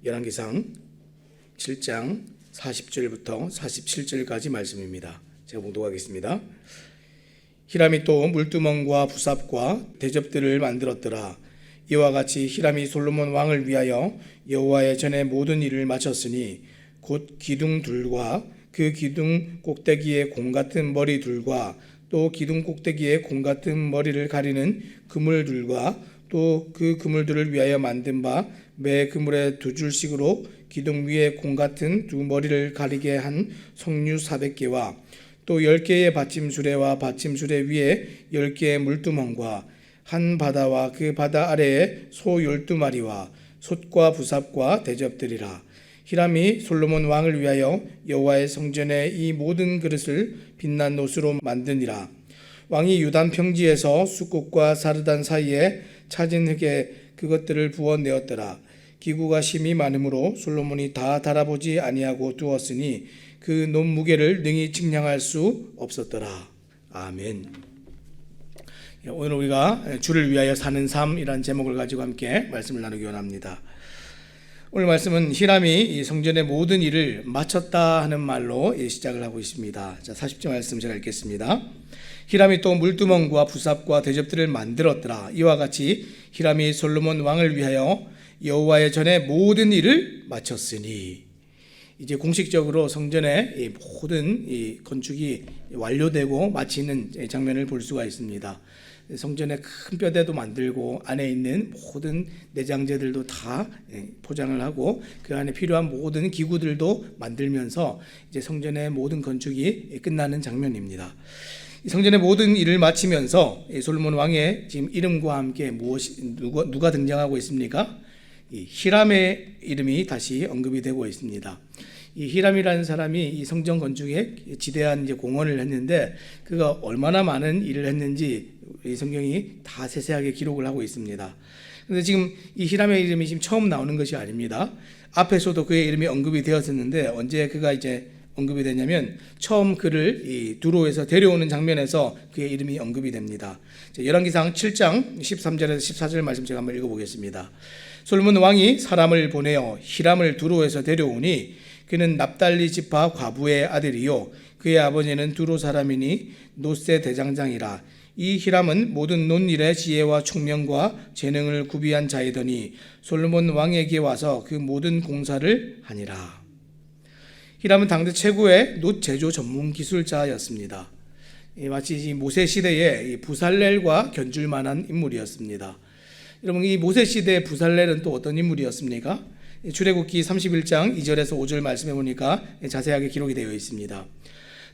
열왕기상 7장 40절부터 47절까지 말씀입니다. 제가 봉독하겠습니다. 히람이 또 물두멍과 부삽과 대접들을 만들었더라. 이와 같이 히람이 솔로몬 왕을 위하여 여호와의 전에 모든 일을 마쳤으니 곧 기둥둘과 그 기둥 꼭대기에 공 같은 머리둘과 또 기둥 꼭대기에 공 같은 머리를 가리는 그물들과 또 그 그물들을 위하여 만든 바 매 그물에 두 줄씩으로 기둥 위에 공 같은 두 머리를 가리게 한 석류 400개와 또 10개의 받침수레와 받침수레 위에 10개의 물두멍과 한 바다와 그 바다 아래에 소 12마리와 솥과 부삽과 대접들이라. 히람이 솔로몬 왕을 위하여 여호와의 성전에 이 모든 그릇을 빛난 노수로 만드니라. 왕이 유단 평지에서 숫꽃과 사르단 사이에 찾은 흙에 그것들을 부어내었더라. 기구가 심히 많으므로 솔로몬이 다 달아보지 아니하고 두었으니 그 논 무게를 능히 측량할 수 없었더라. 아멘. 오늘 우리가 주를 위하여 사는 삶이라는 제목을 가지고 함께 말씀을 나누기 원합니다. 오늘 말씀은 히람이 이 성전의 모든 일을 마쳤다 하는 말로 시작을 하고 있습니다. 자, 40절 말씀 제가 읽겠습니다. 히람이 또 물두멍과 부삽과 대접들을 만들었더라. 이와 같이 히람이 솔로몬 왕을 위하여 여호와의 전에 모든 일을 마쳤으니, 이제 공식적으로 성전의 모든 이 건축이 완료되고 마치는 장면을 볼 수가 있습니다. 성전에 큰 뼈대도 만들고 안에 있는 모든 내장재들도 다 포장을 하고 그 안에 필요한 모든 기구들도 만들면서 이제 성전의 모든 건축이 끝나는 장면입니다. 성전의 모든 일을 마치면서 솔로몬 왕의 지금 이름과 함께 누가 등장하고 있습니까? 이 히람의 이름이 다시 언급이 되고 있습니다. 이 히람이라는 사람이 이 성전 건축에 지대한 이제 공헌을 했는데 그가 얼마나 많은 일을 했는지 이 성경이 다 세세하게 기록을 하고 있습니다. 그런데 지금 이 히람의 이름이 지금 처음 나오는 것이 아닙니다. 앞에서도 그의 이름이 언급이 되었었는데 언제 그가 이제 언급이 되냐면 처음 그를 이 두로에서 데려오는 장면에서 그의 이름이 언급이 됩니다. 열왕기상 7장 13절에서 14절 말씀 제가 한번 읽어보겠습니다. 솔로몬 왕이 사람을 보내어 히람을 두로에서 데려오니 그는 납달리 지파 과부의 아들이요 그의 아버지는 두로 사람이니 노세 대장장이라. 이 히람은 모든 논일의 지혜와 총명과 재능을 구비한 자이더니 솔로몬 왕에게 와서 그 모든 공사를 하니라. 히람은 당대 최고의 놋 제조 전문 기술자였습니다. 마치 모세 시대의 부살렐과 견줄 만한 인물이었습니다. 여러분, 이 모세 시대의 부살렐은 또 어떤 인물이었습니까? 출애굽기 31장 2절에서 5절 말씀해 보니까 자세하게 기록이 되어 있습니다.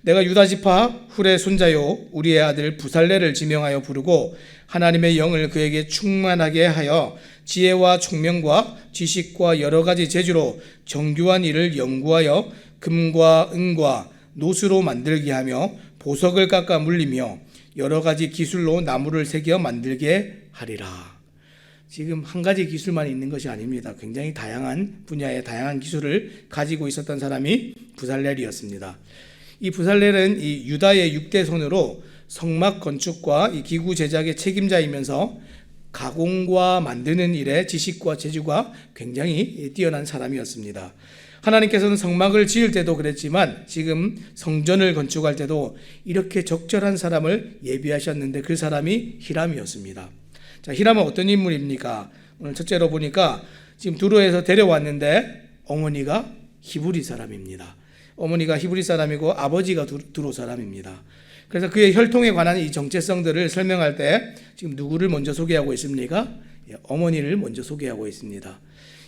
내가 유다 지파 훌의 손자요 우리의 아들 부살렐을 지명하여 부르고 하나님의 영을 그에게 충만하게 하여 지혜와 총명과 지식과 여러 가지 재주로 정교한 일을 연구하여 금과 은과 노수로 만들게 하며 보석을 깎아 물리며 여러 가지 기술로 나무를 새겨 만들게 하리라. 지금 한 가지 기술만 있는 것이 아닙니다. 굉장히 다양한 분야의 다양한 기술을 가지고 있었던 사람이 부살렐이었습니다. 이 부살렐은 이 유다의 6대 손으로 성막 건축과 이 기구 제작의 책임자이면서 가공과 만드는 일에 지식과 재주가 굉장히 뛰어난 사람이었습니다. 하나님께서는 성막을 지을 때도 그랬지만 지금 성전을 건축할 때도 이렇게 적절한 사람을 예비하셨는데 그 사람이 히람이었습니다. 자, 히람은 어떤 인물입니까? 오늘 첫째로 보니까 지금 두로에서 데려왔는데 어머니가 히브리 사람입니다. 어머니가 히브리 사람이고 아버지가 두로 사람입니다. 그래서 그의 혈통에 관한 이 정체성들을 설명할 때 지금 누구를 먼저 소개하고 있습니까? 어머니를 먼저 소개하고 있습니다.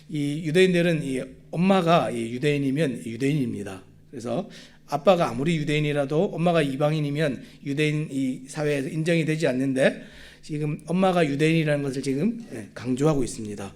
이 유대인들은 이 엄마가 이 유대인이면 유대인입니다. 그래서 아빠가 아무리 유대인이라도 엄마가 이방인이면 유대인 이 사회에서 인정이 되지 않는데 지금 엄마가 유대인이라는 것을 지금 강조하고 있습니다.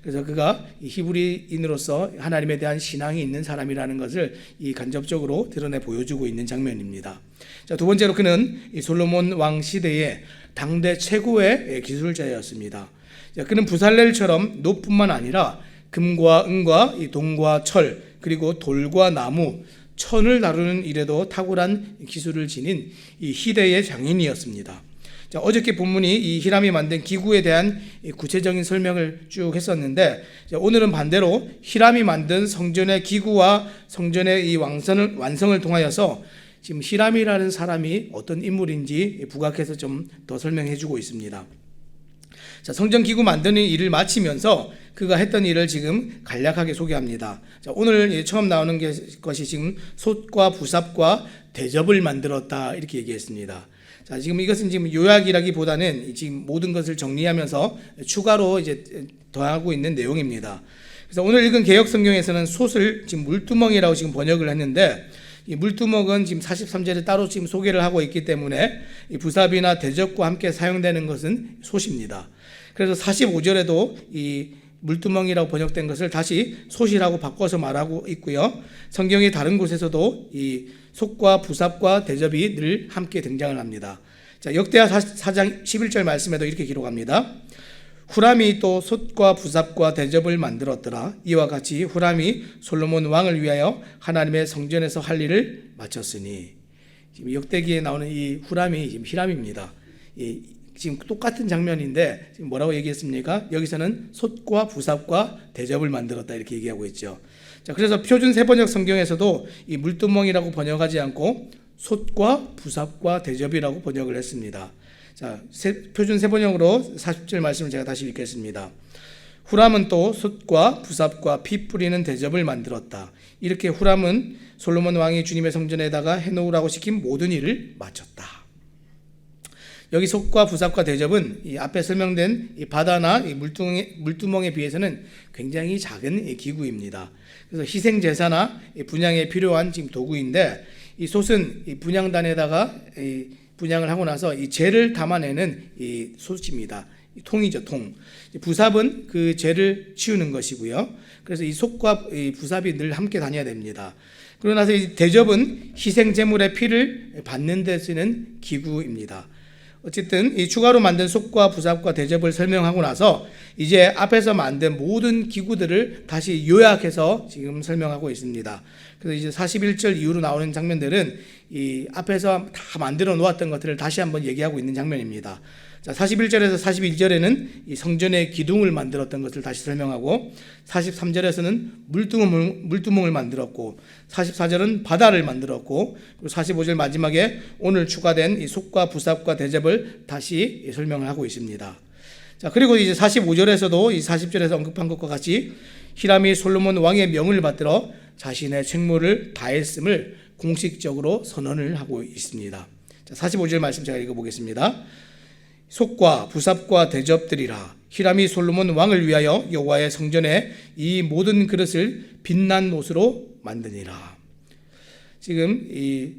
그래서 그가 히브리인으로서 하나님에 대한 신앙이 있는 사람이라는 것을 이 간접적으로 드러내 보여주고 있는 장면입니다. 자, 두 번째로 그는 이 솔로몬 왕 시대의 당대 최고의 기술자였습니다. 자, 그는 부살렐처럼 놋뿐만 아니라 금과 은과 이 동과 철 그리고 돌과 나무, 천을 다루는 일에도 탁월한 기술을 지닌 이 희대의 장인이었습니다. 자, 어저께 본문이 이 히람이 만든 기구에 대한 구체적인 설명을 쭉 했었는데, 오늘은 반대로 히람이 만든 성전의 기구와 성전의 이 완성을 통하여서 지금 히람이라는 사람이 어떤 인물인지 부각해서 좀 더 설명해 주고 있습니다. 자, 성전 기구 만드는 일을 마치면서 그가 했던 일을 지금 간략하게 소개합니다. 자, 오늘 처음 나오는 것이 지금 솥과 부삽과 대접을 만들었다 이렇게 얘기했습니다. 자, 지금 이것은 지금 요약이라기보다는 지금 모든 것을 정리하면서 추가로 이제 더하고 있는 내용입니다. 그래서 오늘 읽은 개역 성경에서는 솥을 지금 물두멍이라고 지금 번역을 했는데, 이 물두멍은 지금 43절에 따로 지금 소개를 하고 있기 때문에 이 부삽이나 대접과 함께 사용되는 것은 솥입니다. 그래서 45절에도 이 물두멍이라고 번역된 것을 다시 솥이라고 바꿔서 말하고 있고요. 성경의 다른 곳에서도 이 솥과 부삽과 대접이 늘 함께 등장을 합니다. 자, 역대하 4장 11절 말씀에도 이렇게 기록합니다. 후람이 또 솥과 부삽과 대접을 만들었더라. 이와 같이 후람이 솔로몬 왕을 위하여 하나님의 성전에서 할 일을 마쳤으니. 지금 역대기에 나오는 이 후람이 지금 히람입니다. 지금 똑같은 장면인데 지금 뭐라고 얘기했습니까? 여기서는 솥과 부삽과 대접을 만들었다 이렇게 얘기하고 있죠. 자, 그래서 표준 세번역 성경에서도 이 물두멍이라고 번역하지 않고 솥과 부삽과 대접이라고 번역을 했습니다. 자, 표준 세번역으로 40절 말씀을 제가 다시 읽겠습니다. 후람은 또 솥과 부삽과 피 뿌리는 대접을 만들었다. 이렇게 후람은 솔로몬 왕이 주님의 성전에다가 해놓으라고 시킨 모든 일을 마쳤다. 여기 솥과 부삽과 대접은 이 앞에 설명된 이 바다나 이 물두멍에 비해서는 굉장히 작은 기구입니다. 그래서 희생 제사나 분향에 필요한 지금 도구인데, 이 솥은 이 분향단에다가 분향을 하고 나서 이 재를 담아내는 이 솥입니다. 통이죠, 통. 부삽은 그 재를 치우는 것이고요. 그래서 이 솥과 이 부삽이 늘 함께 다녀야 됩니다. 그러고 나서 이 대접은 희생 제물의 피를 받는 데 쓰는 기구입니다. 어쨌든 이 추가로 만든 솥과 부삽과 대접을 설명하고 나서 이제 앞에서 만든 모든 기구들을 다시 요약해서 지금 설명하고 있습니다. 그래서 이제 41절 이후로 나오는 장면들은 이 앞에서 다 만들어 놓았던 것들을 다시 한번 얘기하고 있는 장면입니다. 자, 41절에서 41절에는 이 성전의 기둥을 만들었던 것을 다시 설명하고, 43절에서는 물두멍을 만들었고, 44절은 바다를 만들었고, 그리고 45절 마지막에 오늘 추가된 이 솥과 부삽과 대접을 다시 설명을 하고 있습니다. 자, 그리고 이제 45절에서도 이 40절에서 언급한 것과 같이 히람이 솔로몬 왕의 명을 받들어 자신의 책무를 다했음을 공식적으로 선언을 하고 있습니다. 자, 45절 말씀 제가 읽어보겠습니다. 솥과 부삽과 대접들이라. 히람이 솔로몬 왕을 위하여 여호와의 성전에 이 모든 그릇을 빛난 옷으로 만드니라. 지금 이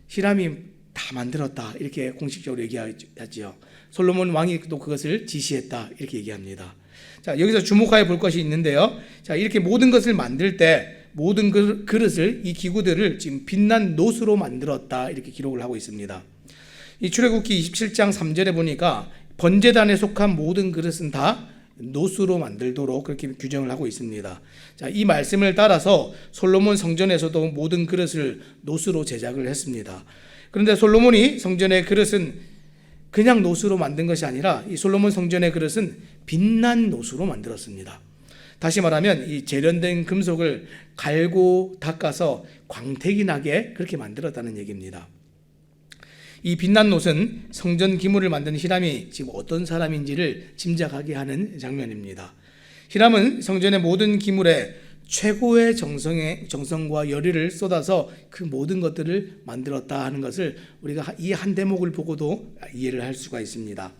히람이 다 만들었다 이렇게 공식적으로 얘기하지요. 솔로몬 왕이 또 그것을 지시했다 이렇게 얘기합니다. 자, 여기서 주목하여 볼 것이 있는데요. 자, 이렇게 모든 것을 만들 때 모든 그릇을, 이 기구들을 지금 빛난 놋으로 만들었다 이렇게 기록을 하고 있습니다. 이 출애굽기 27장 3절에 보니까 번제단에 속한 모든 그릇은 다 놋으로 만들도록 그렇게 규정을 하고 있습니다. 자, 이 말씀을 따라서 솔로몬 성전에서도 모든 그릇을 놋으로 제작을 했습니다. 그런데 솔로몬이 성전의 그릇은 그냥 놋으로 만든 것이 아니라 이 솔로몬 성전의 그릇은 빛난 놋으로 만들었습니다. 다시 말하면 이 재련된 금속을 갈고 닦아서 광택이 나게 그렇게 만들었다는 얘기입니다. 이 빛난 놋은 성전 기물을 만든 히람이 지금 어떤 사람인지를 짐작하게 하는 장면입니다. 히람은 성전의 모든 기물에 최고의 정성과 열의를 쏟아서 그 모든 것들을 만들었다 하는 것을 우리가 이 한 대목을 보고도 이해를 할 수가 있습니다.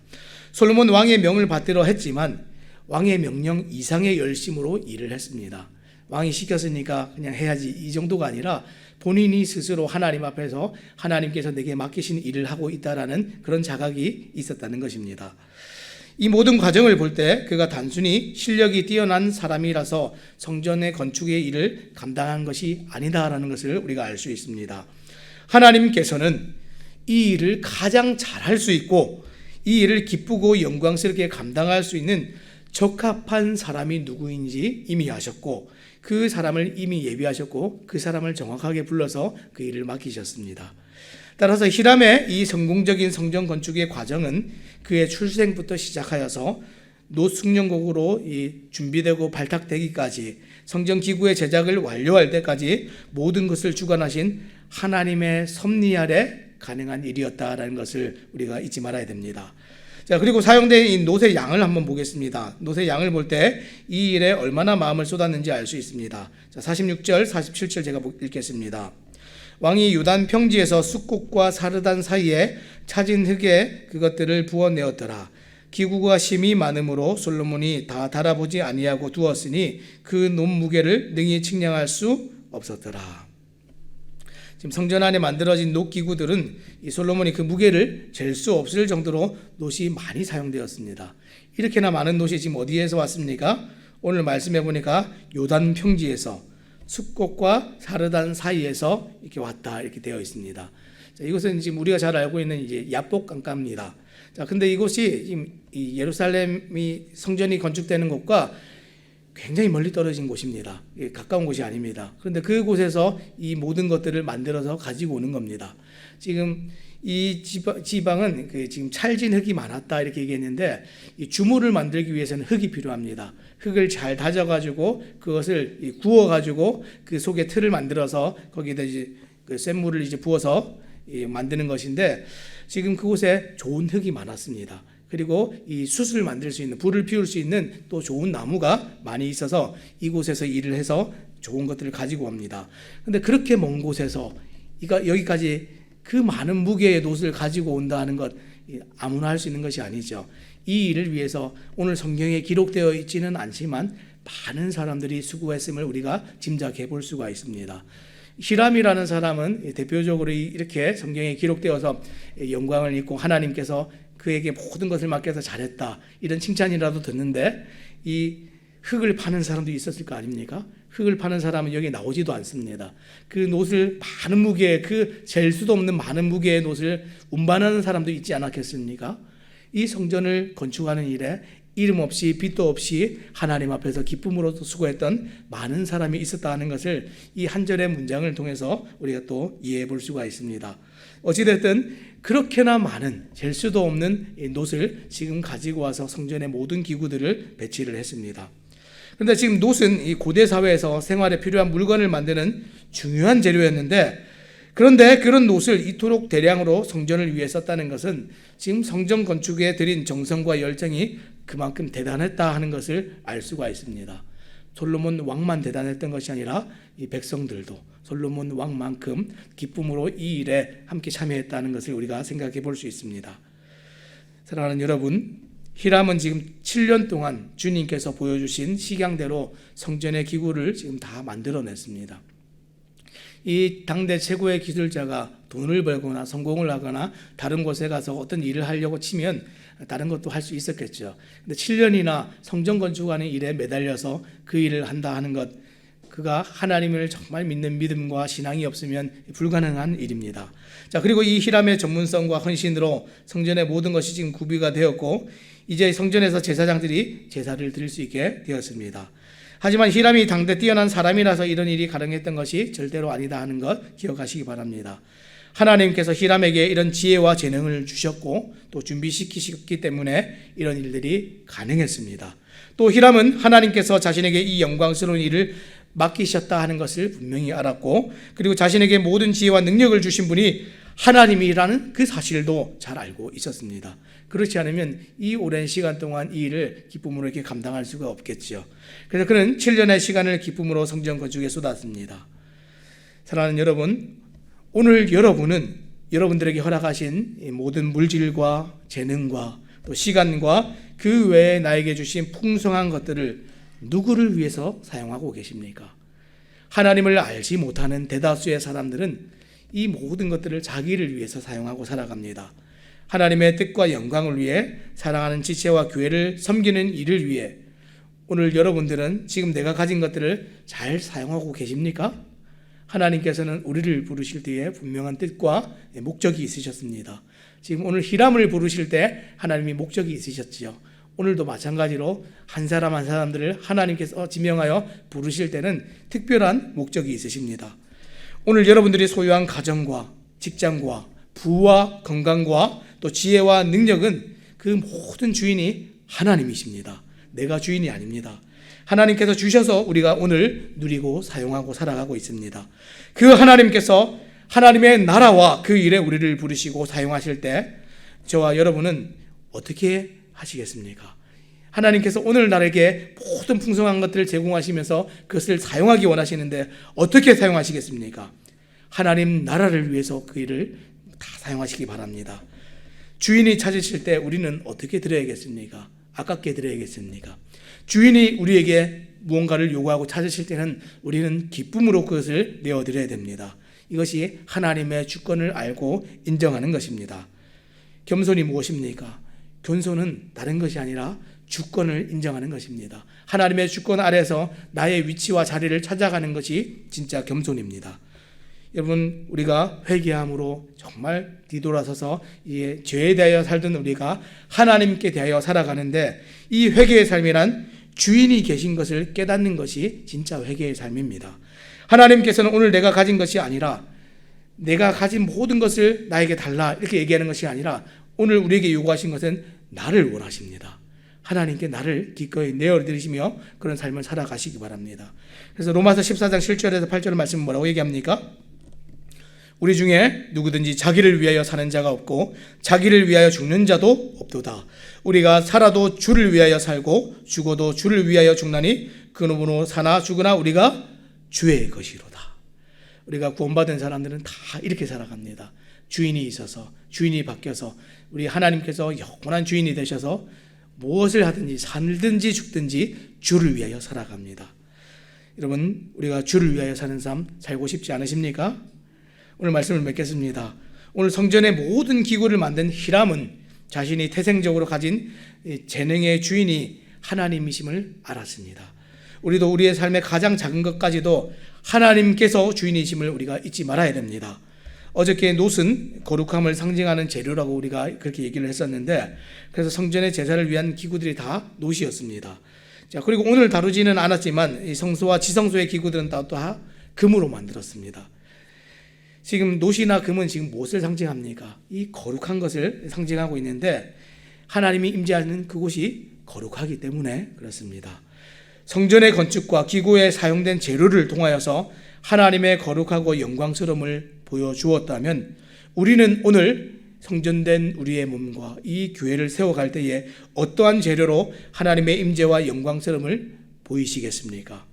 솔로몬 왕의 명을 받들어 했지만 왕의 명령 이상의 열심으로 일을 했습니다. 왕이 시켰으니까 그냥 해야지 이 정도가 아니라 본인이 스스로 하나님 앞에서 하나님께서 내게 맡기신 일을 하고 있다라는 그런 자각이 있었다는 것입니다. 이 모든 과정을 볼 때 그가 단순히 실력이 뛰어난 사람이라서 성전의 건축의 일을 감당한 것이 아니다라는 것을 우리가 알 수 있습니다. 하나님께서는 이 일을 가장 잘할 수 있고 이 일을 기쁘고 영광스럽게 감당할 수 있는 적합한 사람이 누구인지 이미 아셨고 그 사람을 이미 예비하셨고 그 사람을 정확하게 불러서 그 일을 맡기셨습니다. 따라서 히람의 이 성공적인 성전 건축의 과정은 그의 출생부터 시작하여서 노숙련곡으로 준비되고 발탁되기까지 성전 기구의 제작을 완료할 때까지 모든 것을 주관하신 하나님의 섭리 아래 가능한 일이었다라는 것을 우리가 잊지 말아야 됩니다. 자, 그리고 사용된 이 놋의 양을 한번 보겠습니다. 놋의 양을 볼 때 이 일에 얼마나 마음을 쏟았는지 알 수 있습니다. 자, 46절, 47절 제가 읽겠습니다. 왕이 유단 평지에서 숫꽃과 사르단 사이에 차진 흙에 그것들을 부어내었더라. 기구가 심히 많으므로 솔로몬이 다 달아보지 아니하고 두었으니 그 놋 무게를 능히 측량할 수 없었더라. 지금 성전 안에 만들어진 놋 기구들은 이 솔로몬이 그 무게를 잴 수 없을 정도로 놋이 많이 사용되었습니다. 이렇게나 많은 놋이 지금 어디에서 왔습니까? 오늘 말씀해 보니까 요단 평지에서 숲꽃과 사르단 사이에서 이렇게 왔다 이렇게 되어 있습니다. 자, 이것은 지금 우리가 잘 알고 있는 이제 야복 강가입니다. 자, 근데 이곳이 지금 이 예루살렘이 성전이 건축되는 곳과 굉장히 멀리 떨어진 곳입니다. 가까운 곳이 아닙니다. 그런데 그곳에서 이 모든 것들을 만들어서 가지고 오는 겁니다. 지금 이 지방은 지금 찰진 흙이 많았다 이렇게 얘기했는데 이 주물을 만들기 위해서는 흙이 필요합니다. 흙을 잘 다져가지고 그것을 구워가지고 그 속에 틀을 만들어서 거기다 이제 그 쇳물을 이제 부어서 만드는 것인데 지금 그곳에 좋은 흙이 많았습니다. 그리고 이 숯을 만들 수 있는, 불을 피울 수 있는 또 좋은 나무가 많이 있어서 이곳에서 일을 해서 좋은 것들을 가지고 옵니다. 그런데 그렇게 먼 곳에서 여기까지 그 많은 무게의 놋을 가지고 온다는 것 아무나 할 수 있는 것이 아니죠. 이 일을 위해서 오늘 성경에 기록되어 있지는 않지만 많은 사람들이 수고했음을 우리가 짐작해 볼 수가 있습니다. 히람이라는 사람은 대표적으로 이렇게 성경에 기록되어서 영광을 입고 하나님께서 그에게 모든 것을 맡겨서 잘했다 이런 칭찬이라도 듣는데 이 흙을 파는 사람도 있었을 거 아닙니까? 흙을 파는 사람은 여기 나오지도 않습니다. 그 놋을 많은 무게의 잴 수도 없는 많은 무게의 놋을 운반하는 사람도 있지 않았겠습니까? 이 성전을 건축하는 일에 이름 없이 빛도 없이 하나님 앞에서 기쁨으로 수고했던 많은 사람이 있었다는 것을 이 한 절의 문장을 통해서 우리가 또 이해해 볼 수가 있습니다. 어찌됐든 그렇게나 많은 잴 수도 없는 놋을 지금 가지고 와서 성전의 모든 기구들을 배치를 했습니다. 그런데 지금 놋은 이 고대 사회에서 생활에 필요한 물건을 만드는 중요한 재료였는데 그런데 그런 놋을 이토록 대량으로 성전을 위해 썼다는 것은 지금 성전 건축에 들인 정성과 열정이 그만큼 대단했다 하는 것을 알 수가 있습니다. 솔로몬 왕만 대단했던 것이 아니라 이 백성들도 솔로몬 왕만큼 기쁨으로 이 일에 함께 참여했다는 것을 우리가 생각해 볼 수 있습니다. 사랑하는 여러분, 히람은 지금 7년 동안 주님께서 보여주신 식양대로 성전의 기구를 지금 다 만들어냈습니다. 이 당대 최고의 기술자가 돈을 벌거나 성공을 하거나 다른 곳에 가서 어떤 일을 하려고 치면 다른 것도 할 수 있었겠죠. 근데 7년이나 성전 건축하는 일에 매달려서 그 일을 한다 하는 것, 그가 하나님을 정말 믿는 믿음과 신앙이 없으면 불가능한 일입니다. 자, 그리고 이 히람의 전문성과 헌신으로 성전의 모든 것이 지금 구비가 되었고 이제 성전에서 제사장들이 제사를 드릴 수 있게 되었습니다. 하지만 히람이 당대 뛰어난 사람이라서 이런 일이 가능했던 것이 절대로 아니다 하는 것 기억하시기 바랍니다. 하나님께서 히람에게 이런 지혜와 재능을 주셨고 또 준비시키셨기 때문에 이런 일들이 가능했습니다. 또 히람은 하나님께서 자신에게 이 영광스러운 일을 맡기셨다 하는 것을 분명히 알았고 그리고 자신에게 모든 지혜와 능력을 주신 분이 하나님이라는 그 사실도 잘 알고 있었습니다. 그렇지 않으면 이 오랜 시간 동안 이 일을 기쁨으로 이렇게 감당할 수가 없겠죠. 그래서 그는 7년의 시간을 기쁨으로 성전 건축에 쏟았습니다. 사랑하는 여러분, 오늘 여러분은 여러분들에게 허락하신 모든 물질과 재능과 또 시간과 그 외에 나에게 주신 풍성한 것들을 누구를 위해서 사용하고 계십니까? 하나님을 알지 못하는 대다수의 사람들은 이 모든 것들을 자기를 위해서 사용하고 살아갑니다. 하나님의 뜻과 영광을 위해 사랑하는 지체와 교회를 섬기는 일을 위해 오늘 여러분들은 지금 내가 가진 것들을 잘 사용하고 계십니까? 하나님께서는 우리를 부르실 때에 분명한 뜻과 목적이 있으셨습니다. 지금 오늘 히람을 부르실 때 하나님이 목적이 있으셨지요. 오늘도 마찬가지로 한 사람 한 사람들을 하나님께서 지명하여 부르실 때는 특별한 목적이 있으십니다. 오늘 여러분들이 소유한 가정과 직장과 부와 건강과 또 지혜와 능력은 그 모든 주인이 하나님이십니다. 내가 주인이 아닙니다. 하나님께서 주셔서 우리가 오늘 누리고 사용하고 살아가고 있습니다. 그 하나님께서 하나님의 나라와 그 일에 우리를 부르시고 사용하실 때 저와 여러분은 어떻게 하시겠습니까? 하나님께서 오늘 나에게 모든 풍성한 것들을 제공하시면서 그것을 사용하기 원하시는데 어떻게 사용하시겠습니까? 하나님 나라를 위해서 그 일을 다 사용하시기 바랍니다. 주인이 찾으실 때 우리는 어떻게 드려야겠습니까? 아깝게 드려야겠습니까? 주인이 우리에게 무언가를 요구하고 찾으실 때는 우리는 기쁨으로 그것을 내어드려야 됩니다. 이것이 하나님의 주권을 알고 인정하는 것입니다. 겸손이 무엇입니까? 겸손은 다른 것이 아니라 주권을 인정하는 것입니다. 하나님의 주권 아래서 나의 위치와 자리를 찾아가는 것이 진짜 겸손입니다. 여러분, 우리가 회개함으로 정말 뒤돌아서서 이 죄에 대하여 살던 우리가 하나님께 대하여 살아가는데 이 회개의 삶이란 주인이 계신 것을 깨닫는 것이 진짜 회개의 삶입니다. 하나님께서는 오늘 내가 가진 것이 아니라 내가 가진 모든 것을 나에게 달라 이렇게 얘기하는 것이 아니라 오늘 우리에게 요구하신 것은 나를 원하십니다. 하나님께 나를 기꺼이 내어드리시며 그런 삶을 살아가시기 바랍니다. 그래서 로마서 14장 7절에서 8절 말씀은 뭐라고 얘기합니까? 우리 중에 누구든지 자기를 위하여 사는 자가 없고 자기를 위하여 죽는 자도 없도다. 우리가 살아도 주를 위하여 살고 죽어도 주를 위하여 죽나니 그 놈으로 사나 죽으나 우리가 주의 것이로다. 우리가 구원받은 사람들은 다 이렇게 살아갑니다. 주인이 있어서, 주인이 바뀌어서 우리 하나님께서 영원한 주인이 되셔서 무엇을 하든지 살든지 죽든지 주를 위하여 살아갑니다. 여러분, 우리가 주를 위하여 사는 삶 살고 싶지 않으십니까? 오늘 말씀을 맺겠습니다. 오늘 성전의 모든 기구를 만든 히람은 자신이 태생적으로 가진 재능의 주인이 하나님이심을 알았습니다. 우리도 우리의 삶의 가장 작은 것까지도 하나님께서 주인이심을 우리가 잊지 말아야 됩니다. 어저께 놋은 거룩함을 상징하는 재료라고 우리가 그렇게 얘기를 했었는데, 그래서 성전의 제사를 위한 기구들이 다 놋이었습니다. 자, 그리고 오늘 다루지는 않았지만 이 성소와 지성소의 기구들은 다 금으로 만들었습니다. 지금 놋이나 금은 지금 무엇을 상징합니까? 이 거룩한 것을 상징하고 있는데 하나님이 임재하는 그곳이 거룩하기 때문에 그렇습니다. 성전의 건축과 기구에 사용된 재료를 통하여서 하나님의 거룩하고 영광스러움을 보여주었다면 우리는 오늘 성전된 우리의 몸과 이 교회를 세워갈 때에 어떠한 재료로 하나님의 임재와 영광스러움을 보이시겠습니까?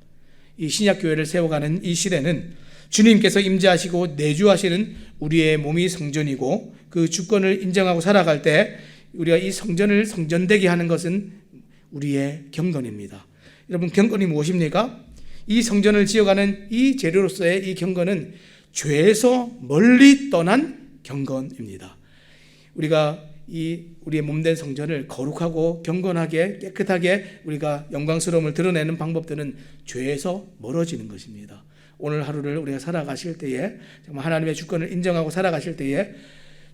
이 신약교회를 세워가는 이 시대는 주님께서 임재하시고 내주하시는 우리의 몸이 성전이고 그 주권을 인정하고 살아갈 때 우리가 이 성전을 성전되게 하는 것은 우리의 경건입니다. 여러분, 경건이 무엇입니까? 이 성전을 지어가는 이 재료로서의 이 경건은 죄에서 멀리 떠난 경건입니다. 우리가 우리의 몸된 성전을 거룩하고 경건하게 깨끗하게 우리가 영광스러움을 드러내는 방법들은 죄에서 멀어지는 것입니다. 오늘 하루를 우리가 살아가실 때에 정말 하나님의 주권을 인정하고 살아가실 때에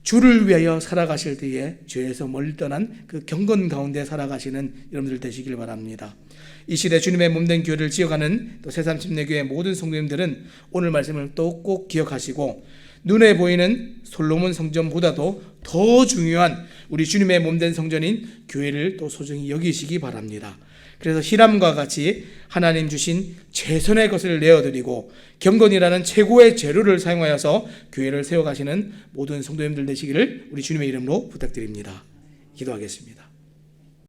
주를 위하여 살아가실 때에 죄에서 멀리 떠난 그 경건 가운데 살아가시는 여러분들 되시길 바랍니다. 이 시대 주님의 몸된 교회를 지어가는 또 새삼침례교회 모든 성도님들은 오늘 말씀을 또 꼭 기억하시고 눈에 보이는 솔로몬 성전보다도 더 중요한 우리 주님의 몸된 성전인 교회를 또 소중히 여기시기 바랍니다. 그래서 히람과 같이 하나님 주신 최선의 것을 내어드리고 경건이라는 최고의 재료를 사용하여서 교회를 세워가시는 모든 성도님들 되시기를 우리 주님의 이름으로 부탁드립니다. 기도하겠습니다.